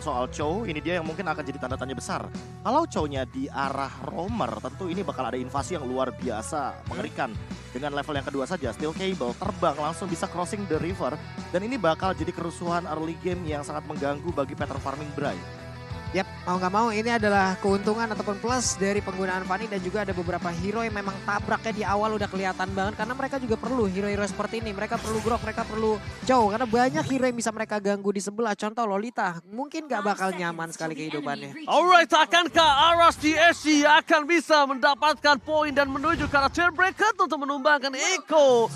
soal Chow, ini dia yang mungkin akan jadi tanda tanya besar. Kalau Chow-nya di arah Roamer, tentu ini bakal ada invasi yang luar biasa mengerikan. Dengan level yang kedua saja, Steel Cable terbang langsung bisa crossing the river. Dan ini bakal jadi kerusuhan early game yang sangat mengganggu bagi pattern farming Bray. Yap, mau nggak mau ini adalah keuntungan ataupun plus dari penggunaan Fanny dan juga ada beberapa hero yang memang tabraknya di awal udah kelihatan banget karena mereka juga perlu hero-hero seperti ini. Mereka perlu Grok, mereka perlu Chow karena banyak hero yang bisa mereka ganggu di sebelah. Contoh Lolita, mungkin nggak bakal nyaman sekali kehidupannya. Alright, akankah Aras GSG akan bisa mendapatkan poin dan menuju ke arah Chainbreaker untuk menumbangkan Echo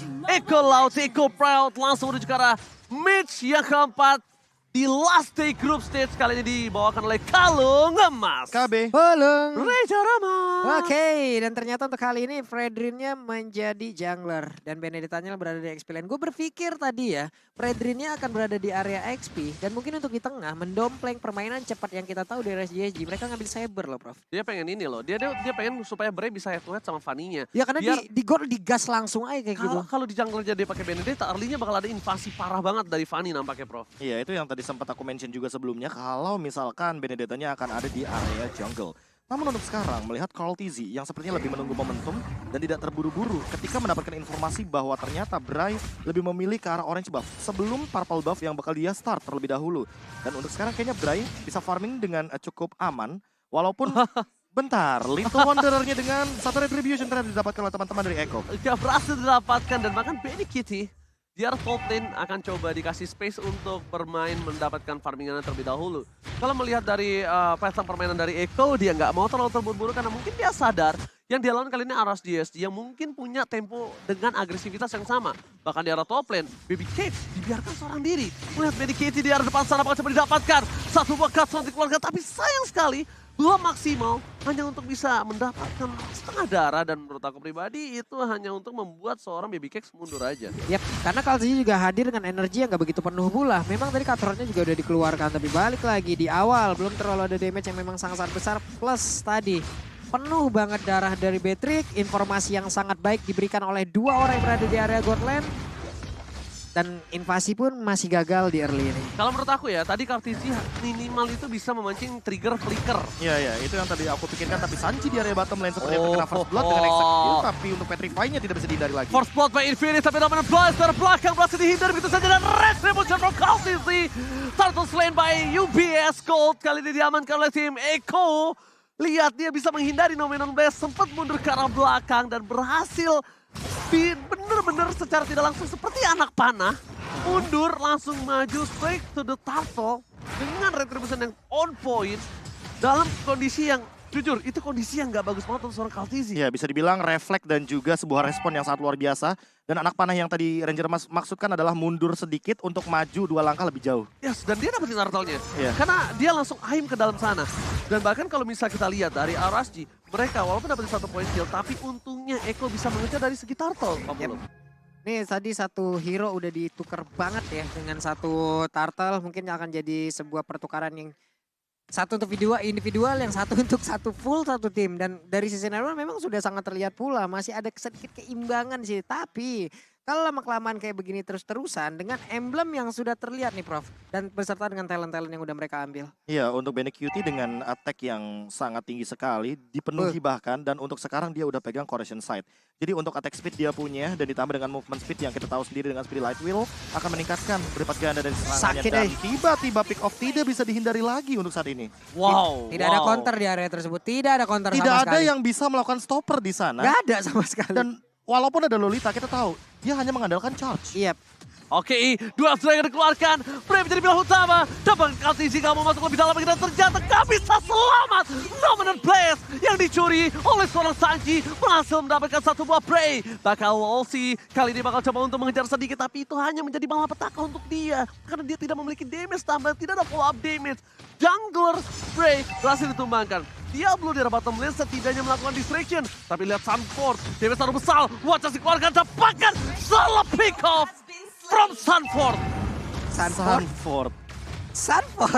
Loud, Echo Proud langsung menuju ke arah Mitch yang keempat. Di last day group stage kali ini dibawakan oleh Kalung Emas. KB. Belum. Reja Rama. Oke, dan ternyata untuk kali ini Fredrinnya menjadi jungler dan Benedettanya berada di XP lane. Gue berpikir tadi ya, Fredrinnya akan berada di area XP dan mungkin untuk di tengah mendompleng permainan cepat yang kita tahu dari RSGSG. Mereka ngambil Saber loh, Prof. Dia pengen ini loh, dia pengen supaya Bray bisa head to head sama Fanny-nya. Ya karena di gol digas langsung aja kayak gitu. Kalau di junglernya dia pakai Benedetta, early-nya bakal ada invasi parah banget dari Fanny nampaknya, Prof. Iya, itu yang tadi sempat aku mention juga sebelumnya kalau misalkan Benedettanya akan ada di area jungle. Namun untuk sekarang melihat Carl TZ yang sepertinya lebih menunggu momentum dan tidak terburu-buru ketika mendapatkan informasi bahwa ternyata Bray lebih memilih ke arah orange buff sebelum purple buff yang bakal dia start terlebih dahulu. Dan untuk sekarang kayaknya Bray bisa farming dengan cukup aman walaupun bentar, Little Wanderer-nya dengan satu retribution ternyata didapatkan oleh teman-teman dari Echo. Gak berhasil didapatkan dan bahkan Benny Kitty di arah top lane akan coba dikasih space untuk bermain mendapatkan farmingannya terlebih dahulu. Kalau melihat dari pattern permainan dari Echo, dia nggak mau terlalu terburu-buru karena mungkin dia sadar yang dia lawan kali ini Aras GSG yang mungkin punya tempo dengan agresivitas yang sama. Bahkan di arah top lane, Baby Cage dibiarkan seorang diri. Melihat Baby Cage di arah depan sana bakal coba didapatkan. Satu buah cut nanti keluarga, tapi sayang sekali belum maksimal hanya untuk bisa mendapatkan setengah darah dan menurut aku pribadi itu hanya untuk membuat seorang Baby Cakes mundur aja. Yap, karena Kalzi juga hadir dengan energi yang gak begitu penuh pula. Memang tadi cutter-nya juga udah dikeluarkan, tapi balik lagi di awal belum terlalu ada damage yang memang sangat-sangat besar. Plus tadi penuh banget darah dari Beatrix, informasi yang sangat baik diberikan oleh dua orang yang berada di area Godland. Dan invasi pun masih gagal di early ini. Kalau menurut aku ya, tadi Kartisi minimal itu bisa memancing trigger flicker. Iya, itu yang tadi aku pikirkan. Tapi Sanji di area bottom lane seperti terkena first blood dengan execute. Tapi untuk Petrify-nya tidak bisa dihindari lagi. First blood by Infinity, tapi dominant blaster belakang berhasil dihindar begitu saja. Dan retribution from Kartisi. Turtle slain by UBS Gold. Kali ini diamankan oleh tim Echo. Lihat dia bisa menghindari Nomenon Blast. Sempat mundur ke arah belakang dan berhasil bener-bener secara tidak langsung seperti anak panah. Mundur langsung maju straight to the turtle dengan retribution yang on point. Dalam kondisi yang jujur itu kondisi yang gak bagus banget untuk seorang Kaltizi. Ya bisa dibilang refleks dan juga sebuah respon yang sangat luar biasa. Dan anak panah yang tadi Ranger maksudkan adalah mundur sedikit untuk maju 2 langkah lebih jauh. Yes, dan dia dapetin turtle-nya. Iya. Karena dia langsung aim ke dalam sana. Dan bahkan kalau misal kita lihat dari RSG, mereka walaupun dapetin 1 poin kill, tapi untungnya Echo bisa mengejar dari segi turtle. Yep. Nih tadi satu hero udah ditukar banget ya dengan satu turtle. Mungkin akan jadi sebuah pertukaran yang satu untuk individual, yang satu untuk satu full satu tim. Dan dari sisi Nerman memang sudah sangat terlihat pula. Masih ada sedikit keimbangan sih. Tapi kalau lama-kelamaan kayak begini terus-terusan dengan emblem yang sudah terlihat nih Prof. Dan beserta dengan talent-talent yang udah mereka ambil. Iya, untuk Benny Cutie dengan attack yang sangat tinggi sekali, dipenuhi bahkan, dan untuk sekarang dia udah pegang Corrosion Sight. Jadi untuk attack speed dia punya, dan ditambah dengan movement speed yang kita tahu sendiri dengan Speedy Light Wheel, akan meningkatkan berlipat ganda dari serangannya. Sakit, dan tiba-tiba pick off tidak bisa dihindari lagi untuk saat ini. Wow. Tidak ada counter di area tersebut, tidak ada counter Tidak sama ada sekali. yang bisa melakukan stopper di sana. Gak ada sama sekali. Dan walaupun ada Lolita, kita tahu dia hanya mengandalkan charge. Iya. Oke, dua Dragon dikeluarkan. Bray menjadi pilihan utama. Dapat Kaltizi gak mau masuk lebih dalam lagi dan ternyata gak bisa selamat. Dominant Blast yang dicuri oleh seorang Sanji berhasil mendapatkan satu buah Bray. Bakal Wolsey kali ini bakal coba untuk mengejar sedikit, tapi itu hanya menjadi malapetaka untuk dia. Karena dia tidak memiliki damage tambahan, tidak ada follow up damage. Jungler Bray berhasil ditumbangkan. Diablo di arah bottom lane setidaknya melakukan distraction. Tapi lihat Sanford, damage terlalu besar. Wajah dikeluarkan, dapatkan salah pick off from Sanford. Sanford.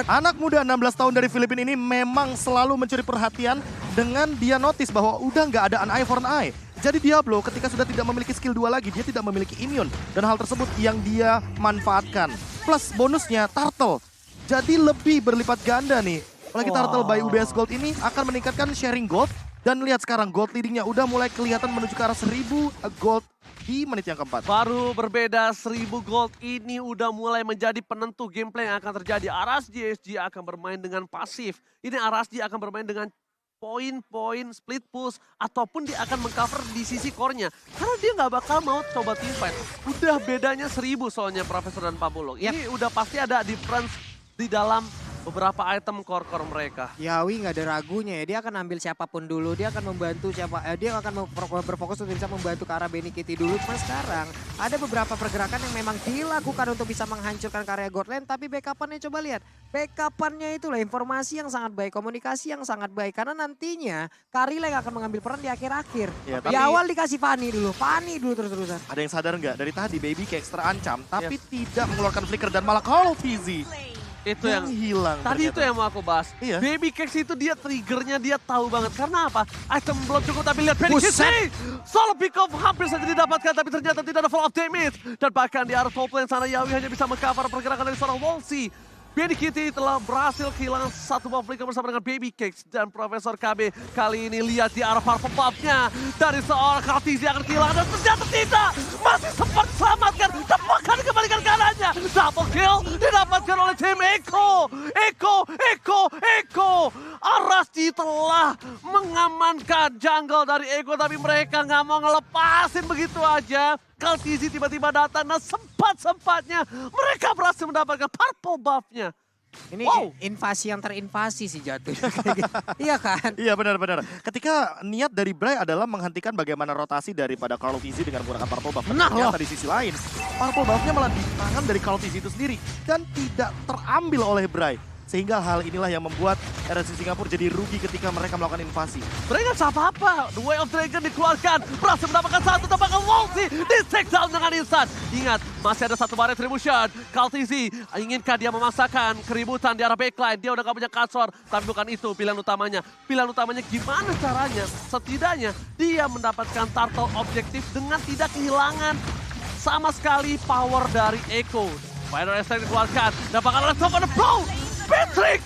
Anak muda 16 tahun dari Filipina ini memang selalu mencuri perhatian dengan dia notice bahwa udah nggak ada an eye for an eye. Jadi Diablo ketika sudah tidak memiliki skill 2 lagi, dia tidak memiliki immune. Dan hal tersebut yang dia manfaatkan. Plus bonusnya Turtle. jadi lebih berlipat ganda nih. Apalagi Turtle by UBS Gold ini akan meningkatkan sharing gold. Dan lihat sekarang gold leadingnya udah mulai kelihatan menuju ke arah 1000 gold di menit yang keempat. Baru berbeda 1000 gold ini udah mulai menjadi penentu gameplay yang akan terjadi. Aras GSG akan bermain dengan pasif. Ini Aras G akan bermain dengan poin-poin split push ataupun dia akan mengcover di sisi core-nya. Karena dia nggak bakal mau coba teamfight. Udah bedanya 1000 soalnya Profesor dan Pablo. Ini udah pasti ada difference di dalam beberapa item core-core mereka. Yawi nggak ada ragunya ya, dia akan ambil siapapun dulu, dia akan membantu dia akan berfokus untuk bisa membantu ke arah Benny Kitty dulu. Cuma sekarang ada beberapa pergerakan yang memang dilakukan untuk bisa menghancurkan karya Godland, tapi backup-nya coba lihat. Backup-nya itulah informasi yang sangat baik, komunikasi yang sangat baik, karena nantinya Karile akan mengambil peran di akhir-akhir. Ya, Di tapi awal dikasih Fanny dulu terus-terusan. ada yang sadar nggak? Dari tadi Baby Cakes terancam, tapi tidak mengeluarkan flicker dan malah Call Fizzy Itu yang hilang. Tadi ternyata. itu yang mau aku bahas. Iya. Baby Cakes itu dia triggernya dia tahu banget. Karena apa? Item belum cukup tapi lihat Benny Buset. Kitty. Solo pick off hampir saja didapatkan tapi ternyata tidak ada follow up damage. Dan bahkan di arah top lane sana Yawi hanya bisa mengcover pergerakan dari seorang Wolsey. Benny Kitty telah berhasil kehilangan satu buff flicker bersama dengan Baby Cakes. Dan Profesor KB kali ini lihat di arah purple buff-nya. Dari seorang Kaltizi akan kehilangan dan ternyata tidak. Masih sempat selamatkan. Dan bahkan dikembalikan ke arahnya. Double kill didapatkan oleh tim Eko. Eko. Arasji telah mengamankan jungle dari Eko. Tapi mereka nggak mau ngelepasin begitu aja. Kaltizi tiba-tiba datang dan sempat-sempatnya mereka berhasil mendapatkan purple buff-nya. Ini Wow. invasi yang terinvasi sih jatuhnya. Kayak gitu. Iya kan? Iya benar-benar. Ketika niat dari Bray adalah menghentikan bagaimana rotasi daripada Carl Fizzy dengan menggunakan Purple Buff. Nah, Ternyata di sisi lain, Purple Buff-nya malah di tangan dari Carl Fizzy itu sendiri. Dan tidak terambil oleh Bray. Sehingga hal inilah yang membuat RSC Singapura jadi rugi ketika mereka melakukan invasi. Mereka nggak apa-apa. The Way of Dragon dikeluarkan. Berhasil mendapatkan satu tembakan Wolsey. Di take down dengan instan. Ingat, masih ada satu bar retribution. Kaltizi, inginkah dia memaksakan keributan di arah backline? Dia udah gak punya kasor. Tapi bukan itu pilihan utamanya. Pilihan utamanya gimana caranya? Setidaknya dia mendapatkan turtle objektif dengan tidak kehilangan sama sekali power dari Eko. Spider Attack dikeluarkan. Dapatkan oleh Top of the Pro. Patrick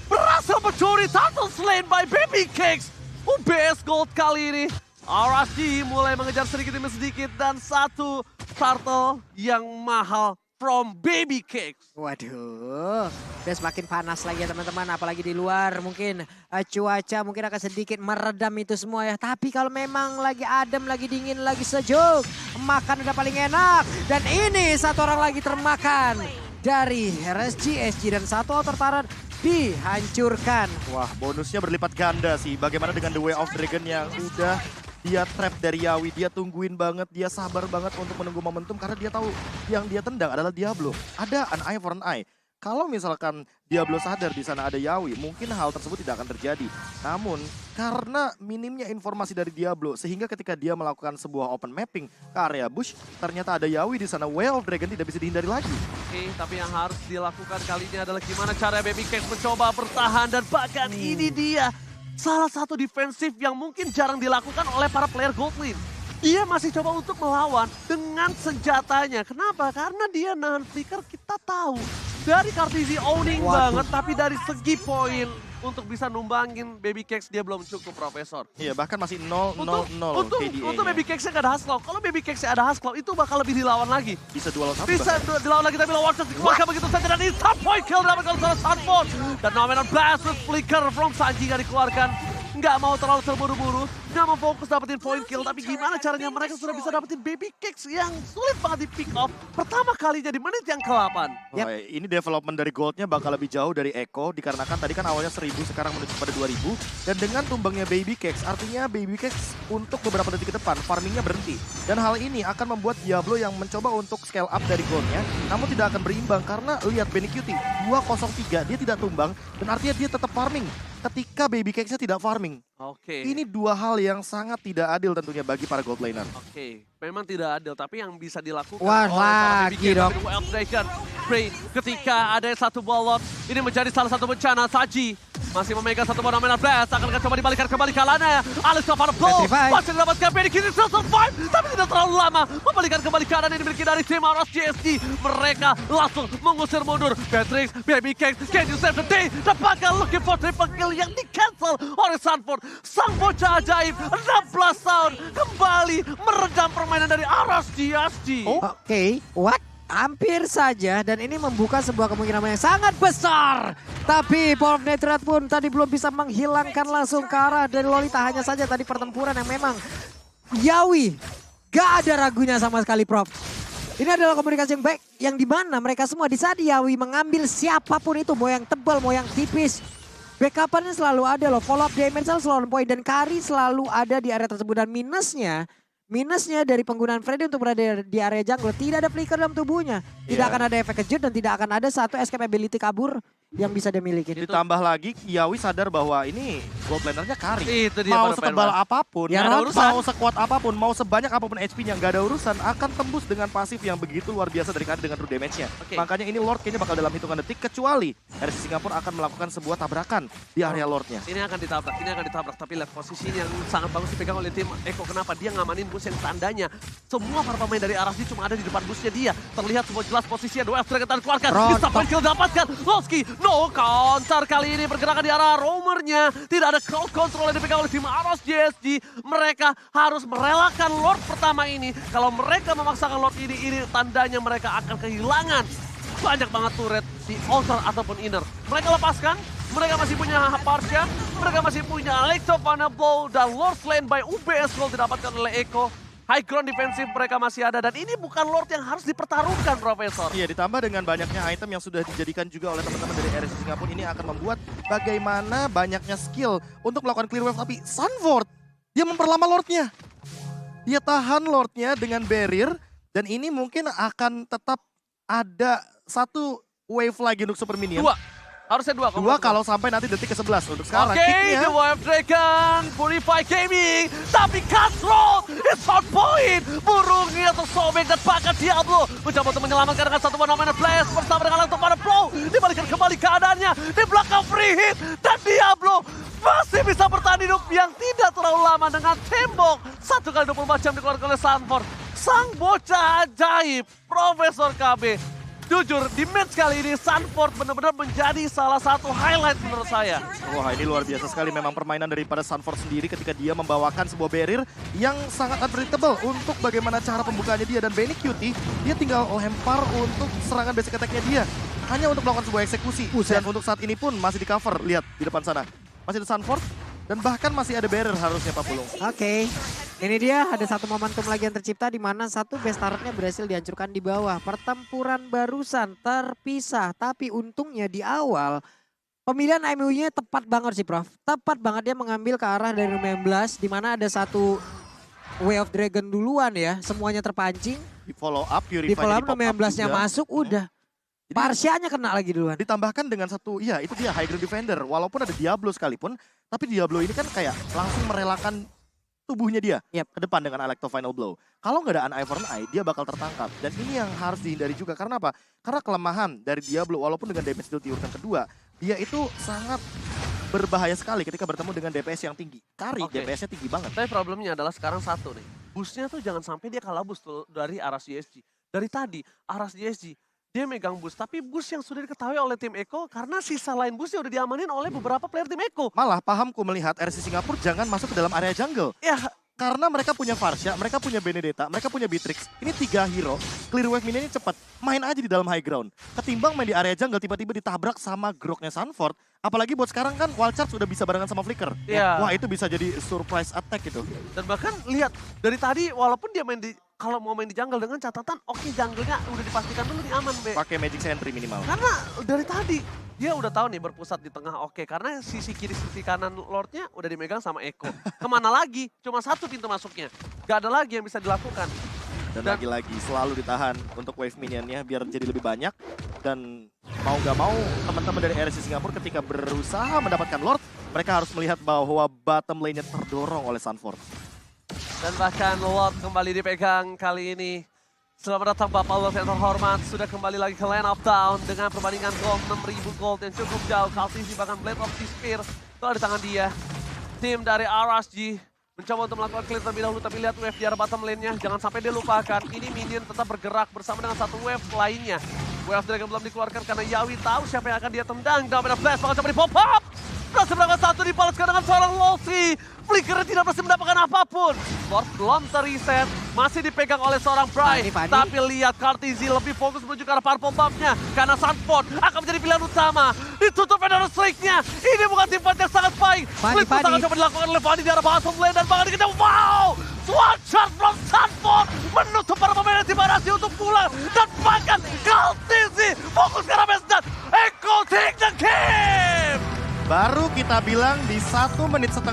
berhasil mencuri Turtle Slain by Baby Cakes. UBS Gold kali ini. RSG mulai mengejar sedikit demi sedikit dan satu turtle yang mahal from Baby Cakes. Waduh, udah semakin panas lagi ya teman-teman. Apalagi di luar mungkin cuaca mungkin akan sedikit meredam itu semua ya. Tapi kalau memang lagi adem, lagi dingin, lagi sejuk, makan udah paling enak. Dan ini satu orang lagi termakan dari RSG, SG dan satu outer turret dihancurkan. Wah, bonusnya berlipat ganda sih. Bagaimana dengan The Way of Dragon yang udah dia trap dari Yawi. Dia tungguin banget, dia sabar banget untuk menunggu momentum karena dia tahu yang dia tendang adalah Diablo. Ada an eye for an eye. Kalau misalkan Diablo sadar di sana ada Yawi, mungkin hal tersebut tidak akan terjadi. Namun, karena minimnya informasi dari Diablo, sehingga ketika dia melakukan sebuah open mapping ke area bush, ternyata ada Yawi di sana. Way of Dragon tidak bisa dihindari lagi. Oke, tapi yang harus dilakukan kali ini adalah gimana cara Baby Cakes mencoba bertahan dan bahkan ini dia salah satu defensif yang mungkin jarang dilakukan oleh para player Gold Lane. Dia masih coba untuk melawan dengan senjatanya. Kenapa? Karena dia nahan flicker kita tahu. Dari Kaltizi owning banget, tapi dari segi poin untuk bisa numbangin Baby Cakes dia belum cukup, Profesor. Iya, bahkan masih 0-0-0 KDA-nya. Untuk Baby Cakes-nya nggak ada Husklaw. Kalau Baby Cakes-nya ada Husklaw, itu bakal lebih dilawan lagi. Bisa 2-1 Bisa dilawan lagi, tapi lawan Warcraft dikeluarkan begitu saja. Dan instant point kill dapatkan oleh Sunford. Dan Nomenon Blast with Flicker from Sanji nggak dikeluarkan. Nggak mau terlalu terburu-buru, nggak mau fokus dapetin point kill. Tapi gimana caranya mereka sudah bisa dapetin Baby Cakes yang sulit banget di pick off. Pertama kalinya di menit yang ke-8. Oh, ini development dari goldnya bakal lebih jauh dari Eko dikarenakan tadi kan awalnya 1000 sekarang menuju pada 2000 dan dengan tumbangnya Baby Cakes artinya Baby Cakes untuk beberapa detik ke depan farmingnya berhenti dan hal ini akan membuat Diablo yang mencoba untuk scale up dari goldnya namun tidak akan berimbang karena lihat Benny Cutie 203 dia tidak tumbang dan artinya dia tetap farming ketika Baby Cakes-nya tidak farming. Oke. Ini dua hal yang sangat tidak adil tentunya bagi para gold laner. Oke, memang tidak adil, tapi yang bisa dilakukan Wah, oleh para lagi Baby Cakes dong. dari Wild Dragon. Bray, ketika ada satu bolot, ini menjadi salah satu bencana. Saji masih memegang satu fenomenal blast. Akan coba dibalikan kembali kalannya. Alex Cavana Blow Petrify. masih mendapatkan Benny Kitty survive, tapi tidak terlalu lama. Membalikan kembali kanan yang dimiliki dari tim Aras GSG. Mereka langsung mengusir mundur. Patrick, Baby Cake, can you save the day? Dapatkan looking for triple kill yang di-cancel oleh Sanford. Sang bocah ajaib, 16 tahun, kembali meredam permainan dari Aras GSG. Oke, what? Hampir saja dan ini membuka sebuah kemungkinan yang sangat besar. Tapi Power of Netherite pun tadi belum bisa menghilangkan langsung ke arah dari Lolita. Hanya saja tadi pertempuran yang memang Yawi gak ada ragunya sama sekali, Prof. Ini adalah komunikasi yang baik yang dimana mereka semua di saat Yawi mengambil siapapun itu, mau yang tebal, mau yang tipis. Backupannya selalu ada loh, follow up damage selalu on point dan carry selalu ada di area tersebut. Dan minusnya dari penggunaan Freddy untuk berada di area jungle, tidak ada flicker dalam tubuhnya. Tidak akan ada efek kejut dan tidak akan ada satu escape ability kabur yang bisa dia miliki. Ditambah lagi Yawi sadar bahwa ini gold lanernya Kari. Itu dia Mau pada setebal Penman. apapun, Ya, nggak ada Rob, urusan. Mau sekuat apapun, mau sebanyak apapun HP-nya, nggak ada urusan. Akan tembus dengan pasif yang begitu luar biasa dari Kari dengan true damage-nya. Oke. Makanya ini Lord kayaknya bakal dalam hitungan detik, kecuali RC Singapura akan melakukan sebuah tabrakan di area Lord-nya. Ini akan ditabrak, tapi lihat posisinya yang sangat bagus dipegang oleh tim Eko. Kenapa? Dia ngamanin bus yang tandanya semua para pemain dari Arasdi cuma ada di depan busnya dia. Terlihat semua jelas posisinya, dua F-Dragon keluarkan. Bisa point kill dapatkan. Loski, no counter kali ini bergerakan di arah roamernya. Tidak ada crowd control yang dipegang oleh tim Aras GSG. Mereka harus merelakan Lord pertama ini. Kalau mereka memaksakan Lord ini tandanya mereka akan kehilangan banyak banget turret di outer ataupun inner. Mereka lepaskan, mereka masih punya Parsha, mereka masih punya Electro Blow dan Lord Slain by UBS Gold didapatkan oleh Eko. High ground defensif mereka masih ada dan ini bukan Lord yang harus dipertaruhkan, Profesor. Iya, ditambah dengan banyaknya item yang sudah dijadikan juga oleh teman-teman dari RC Singapura, ini akan membuat bagaimana banyaknya skill untuk melakukan clear wave. Tapi Sanford, dia memperlama Lordnya. Dia tahan Lordnya dengan barrier dan ini mungkin akan tetap ada satu wave lagi untuk Super Minion. Harusnya dua Kalau sampai nanti detik ke-11 untuk sekarang. Oke, Kicknya, The Wild Dragon, Purify Gaming, tapi Cutthroat, it's on point. Burungnya tersobek dan pakai Diablo. Mencoba untuk menyelamatkan dengan satu fenomenal blast bersama dengan Electro Blow. Dibalikan kembali keadaannya, di belakang free hit. Dan Diablo masih bisa bertahan hidup yang tidak terlalu lama dengan tembok. 1 kali 24 jam dikeluarkan oleh Sanford. Sang bocah ajaib, Profesor KB. Jujur, di match kali ini Sanford benar-benar menjadi salah satu highlight menurut saya. wah ini luar biasa sekali memang permainan daripada Sanford sendiri ketika dia membawakan sebuah barrier yang sangat unpredictable untuk bagaimana cara pembukaannya dia. Dan Benny Cutie, dia tinggal lempar untuk serangan basic attack-nya dia. Hanya untuk melakukan sebuah eksekusi. Dan untuk saat ini pun masih di cover, lihat di depan sana. Masih ada Sanford dan bahkan masih ada barrier harusnya Pak Pulung. Oke, ini dia ada satu momentum lagi yang tercipta di mana satu base turretnya berhasil dihancurkan di bawah. Pertempuran barusan terpisah, tapi untungnya di awal pemilihan IMU-nya tepat banget sih Prof. Tepat banget dia mengambil ke arah dari 16 di mana ada satu Way of Dragon duluan ya. Semuanya terpancing, Di follow up, Purify di follow up pop up 16-nya juga. masuk udah. Parsianya kena lagi duluan. Ditambahkan dengan satu, ya itu dia high ground defender. Walaupun ada Diablo sekalipun, tapi Diablo ini kan kayak langsung merelakan tubuhnya dia ke depan dengan Electro Final Blow. Kalau nggak ada Univern Eye, dia bakal tertangkap. Dan ini yang harus dihindari juga. Karena apa? Karena kelemahan dari Diablo, walaupun dengan damage deal di urutan kedua, dia itu sangat berbahaya sekali ketika bertemu dengan DPS yang tinggi. Kari DPS-nya tinggi banget. Tapi problemnya adalah sekarang satu nih. Busnya tuh jangan sampai dia kalah bus tuh dari Aras GSG. Dari tadi, Aras GSG dia megang bus, tapi bus yang sudah diketahui oleh tim Eko karena sisa lain busnya udah diamanin oleh beberapa player tim Eko. Malah pahamku melihat RC Singapura jangan masuk ke dalam area jungle. Ya, Karena mereka punya Farsha, mereka punya Benedetta, mereka punya Beatrix. Ini 3 hero, clear wave minion ini cepat. Main aja di dalam high ground. Ketimbang main di area jungle tiba-tiba ditabrak sama groknya Sanford. Apalagi buat sekarang kan Wild Charge sudah bisa barengan sama Flicker. Iya. Wah itu bisa jadi surprise attack gitu. dan bahkan lihat dari tadi walaupun dia main di kalau mau main di jungle dengan catatan oke jungle-nya udah dipastikan dulu nih aman, Be. Pakai Magic Sentry minimal. Karena dari tadi dia udah tahu nih berpusat di tengah oke karena sisi kiri sisi kanan Lordnya udah dimegang sama Eko. Kemana lagi? Cuma satu pintu masuknya. Gak ada lagi yang bisa dilakukan. Dan lagi-lagi selalu ditahan untuk wave minionnya biar jadi lebih banyak. Dan mau gak mau teman-teman dari RC Singapura ketika berusaha mendapatkan Lord, mereka harus melihat bahwa bottom lane-nya terdorong oleh Sanford. Dan bahkan Lord kembali dipegang kali ini. Selamat datang Bapak Wolf yang terhormat, sudah kembali lagi ke Land of Town dengan perbandingan gold 6.000 gold yang cukup jauh. Kaltizi bahkan Blade of Despair telah di tangan dia. Tim dari RSG mencoba untuk melakukan clear terlebih dahulu, tapi lihat wave di arah bottom lane-nya. Jangan sampai dia lupakan, ini minion tetap bergerak bersama dengan satu wave lainnya. Wave Dragon belum dikeluarkan karena Yawi tahu siapa yang akan dia tendang. Down flash, bakal coba di pop up. Berhasil mendapatkan satu, dibalaskan dengan seorang Losi. Flickernya tidak berhasil mendapatkan apapun. Lord belum terreset, masih dipegang oleh seorang Bry. Tapi lihat Kaltizi lebih fokus menuju ke arah purple buff-nya. Karena Sunford akan menjadi pilihan utama. Ditutup Endurance Strike-nya. Ini bukan tim fight yang sangat baik. Split sangat coba dilakukan oleh Fanny di arah bottom lane. Dan bahkan dikejar, wow! One shot from Sunford menutup para pemain tim Arasi untuk pulang. Dan bahkan Kaltizi fokus ke arah base dan Echo take the game! Baru kita bilang di 1 menit setengah.